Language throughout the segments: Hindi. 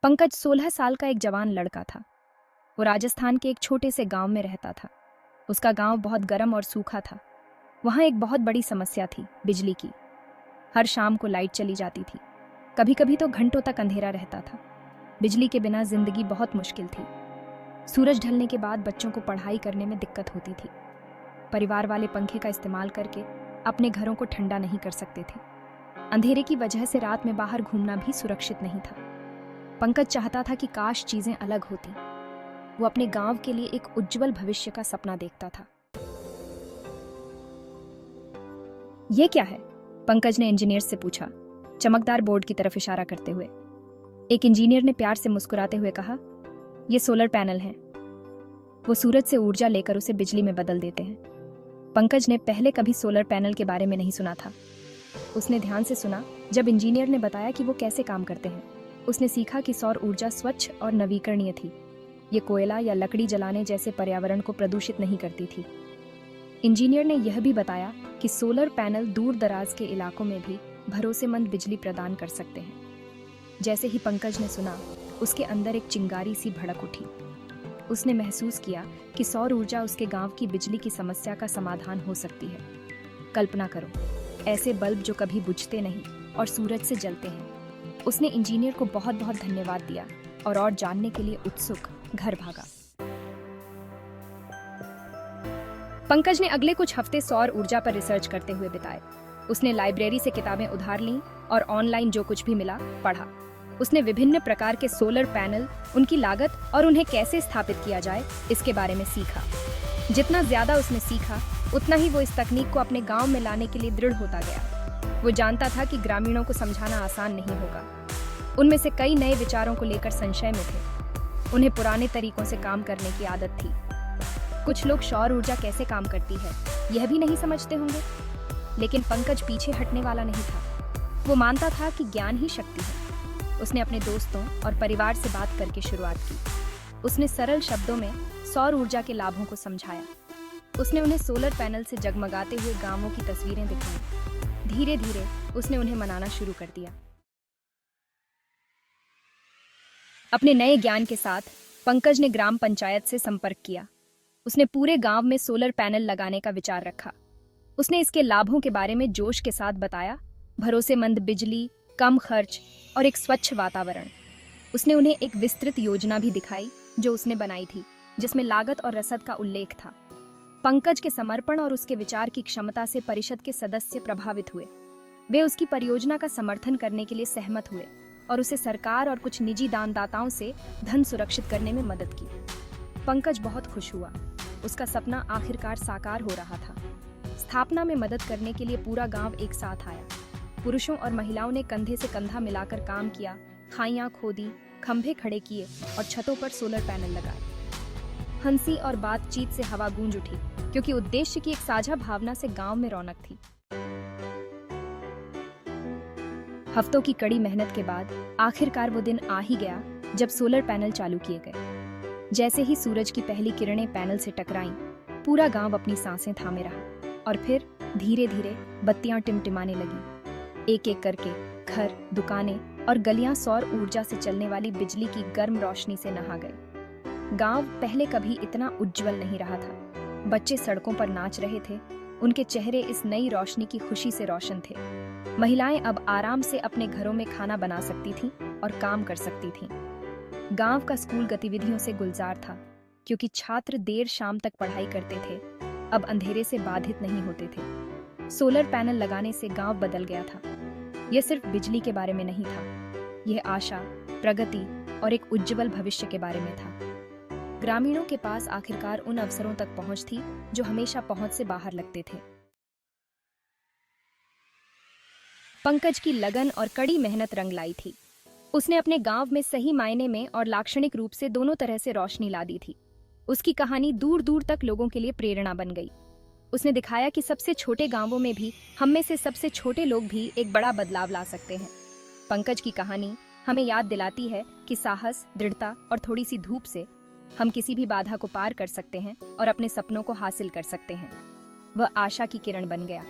पंकज 16 साल का एक जवान लड़का था। वो राजस्थान के एक छोटे से गांव में रहता था। उसका गांव बहुत गर्म और सूखा था। वहां एक बहुत बड़ी समस्या थी, बिजली की। हर शाम को लाइट चली जाती थी। कभी कभी तो घंटों तक अंधेरा रहता था। बिजली के बिना जिंदगी बहुत मुश्किल थी। सूरज ढलने के बाद बच्चों को पढ़ाई करने में दिक्कत होती थी। परिवार वाले पंखे का इस्तेमाल करके अपने घरों को ठंडा नहीं कर सकते थे। अंधेरे की वजह से रात में बाहर घूमना भी सुरक्षित नहीं था। पंकज चाहता था कि काश चीजें अलग होती। वो अपने गांव के लिए एक उज्जवल भविष्य का सपना देखता था। ये क्या है? पंकज ने इंजीनियर से पूछा, चमकदार बोर्ड की तरफ इशारा करते हुए। एक इंजीनियर ने प्यार से मुस्कुराते हुए कहा, ये सोलर पैनल हैं। वो सूरज से ऊर्जा लेकर उसे बिजली में बदल देते हैं। पंकज ने पहले कभी सोलर पैनल के बारे में नहीं सुना था। उसने ध्यान से सुना जब इंजीनियर ने बताया कि वो कैसे काम करते हैं। उसने सीखा कि सौर ऊर्जा स्वच्छ और नवीकरणीय थी। ये कोयला या लकड़ी जलाने जैसे पर्यावरण को प्रदूषित नहीं करती थी। इंजीनियर ने यह भी बताया कि सोलर पैनल दूर दराज के इलाकों में भी भरोसेमंद बिजली प्रदान कर सकते हैं। जैसे ही पंकज ने सुना, उसके अंदर एक चिंगारी सी भड़क उठी। उसने महसूस किया कि सौर ऊर्जा उसके गांव की बिजली की समस्या का समाधान हो सकती है। कल्पना करो, ऐसे बल्ब जो कभी बुझते नहीं और सूरज से जलते हैं। उसने इंजीनियर को बहुत बहुत धन्यवाद दिया और जानने के लिए उत्सुक घर भागा। पंकज ने अगले कुछ हफ्ते सौर ऊर्जा पर रिसर्च करते हुए बिताए। उसने लाइब्रेरी से किताबें उधार लीं और ऑनलाइन जो कुछ भी मिला पढ़ा। उसने विभिन्न प्रकार के सोलर पैनल, उनकी लागत और उन्हें कैसे स्थापित किया जाए, इसके बारे में सीखा। जितना ज्यादा उसने सीखा, उतना ही वो इस तकनीक को अपने गांव में लाने के लिए दृढ़ होता गया। वो जानता था कि ग्रामीणों को समझाना आसान नहीं होगा। उनमें से कई नए विचारों को लेकर संशय में थे। उन्हें पुराने तरीकों से काम करने की आदत थी। कुछ लोग सौर ऊर्जा कैसे काम करती है यह भी नहीं समझते होंगे, लेकिन पंकज पीछे हटने वाला नहीं था। वो मानता था कि ज्ञान ही शक्ति है। उसने अपने दोस्तों और परिवार से बात करके शुरुआत की। उसने सरल शब्दों में सौर ऊर्जा के लाभों को समझाया। उसने उन्हें सोलर पैनल से जगमगाते हुए गांवों की तस्वीरें दिखाई। धीरे धीरे उसने उन्हें मनाना शुरू कर दिया। अपने नए ज्ञान के साथ पंकज ने ग्राम पंचायत से संपर्क किया। उसने पूरे गांव में सोलर पैनल लगाने का विचार रखा। उसने इसके लाभों के बारे में जोश के साथ बताया। भरोसेमंद बिजली, कम खर्च और एक स्वच्छ वातावरण। उसने उन्हें एक विस्तृत योजना भी दिखाई जो उसने बनाई थी, जिसमें लागत और रसद का उल्लेख था। पंकज के समर्पण और उसके विचार की क्षमता से परिषद के सदस्य प्रभावित हुए। वे उसकी परियोजना का समर्थन करने के लिए सहमत हुए और उसे सरकार और कुछ निजी दानदाताओं से धन सुरक्षित करने में मदद की। पंकज बहुत खुश हुआ। उसका सपना आखिरकार साकार हो रहा था। स्थापना में मदद करने के लिए पूरा गांव एक साथ आया। पुरुषों और महिलाओं ने कंधे से कंधा मिलाकर काम किया। खाइयां खोदी, खंभे खड़े किए और छतों पर सोलर पैनल लगाए। हंसी और बातचीत से हवा गूंज उठी, क्योंकि उद्देश्य की एक साझा भावना से गांव में रौनक थी। हफ्तों की कड़ी मेहनत के बाद आखिरकार वो दिन आ ही गया जब सोलर पैनल चालू किए गए। जैसे ही सूरज की पहली किरणें पैनल से टकराईं, पूरा गांव अपनी सांसें थामे रहा और फिर धीरे धीरे बत्तियां टिमटिमाने लगी। एक एक करके घर, दुकानें और गलियां सौर ऊर्जा से चलने वाली बिजली की गर्म रोशनी से नहा गए। गांव पहले कभी इतना उज्जवल नहीं रहा था। बच्चे सड़कों पर नाच रहे थे। उनके चेहरे इस नई रोशनी की खुशी से रोशन थे। महिलाएं अब आराम से अपने घरों में खाना बना सकती थीं और काम कर सकती थीं। गांव का स्कूल गतिविधियों से गुलजार था, क्योंकि छात्र देर शाम तक पढ़ाई करते थे, अब अंधेरे से बाधित नहीं होते थे। सोलर पैनल लगाने से गांव बदल गया था। यह सिर्फ बिजली के बारे में नहीं था, यह आशा, प्रगति और एक उज्जवल भविष्य के बारे में था। ग्रामीणों के पास आखिरकार उन अवसरों तक पहुंच थी जो हमेशा पहुंच से बाहर लगते थे। पंकज की लगन और कड़ी मेहनत रंग लाई थी। उसने अपने गांव में सही मायने में और लाक्षणिक रूप से दोनों तरह से रोशनी ला दी थी। उसकी कहानी दूर दूर तक लोगों के लिए प्रेरणा बन गई। उसने दिखाया कि सबसे छोटे गांवों में भी हम में से सबसे छोटे लोग भी एक बड़ा बदलाव ला सकते हैं। पंकज की कहानी हमें याद दिलाती है कि साहस, दृढ़ता और थोड़ी सी धूप से हम किसी भी बाधा को पार कर सकते हैं और अपने सपनों को हासिल कर सकते हैं। वह आशा की किरण बन गया,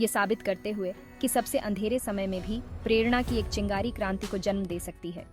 ये साबित करते हुए कि सबसे अंधेरे समय में भी प्रेरणा की एक चिंगारी क्रांति को जन्म दे सकती है।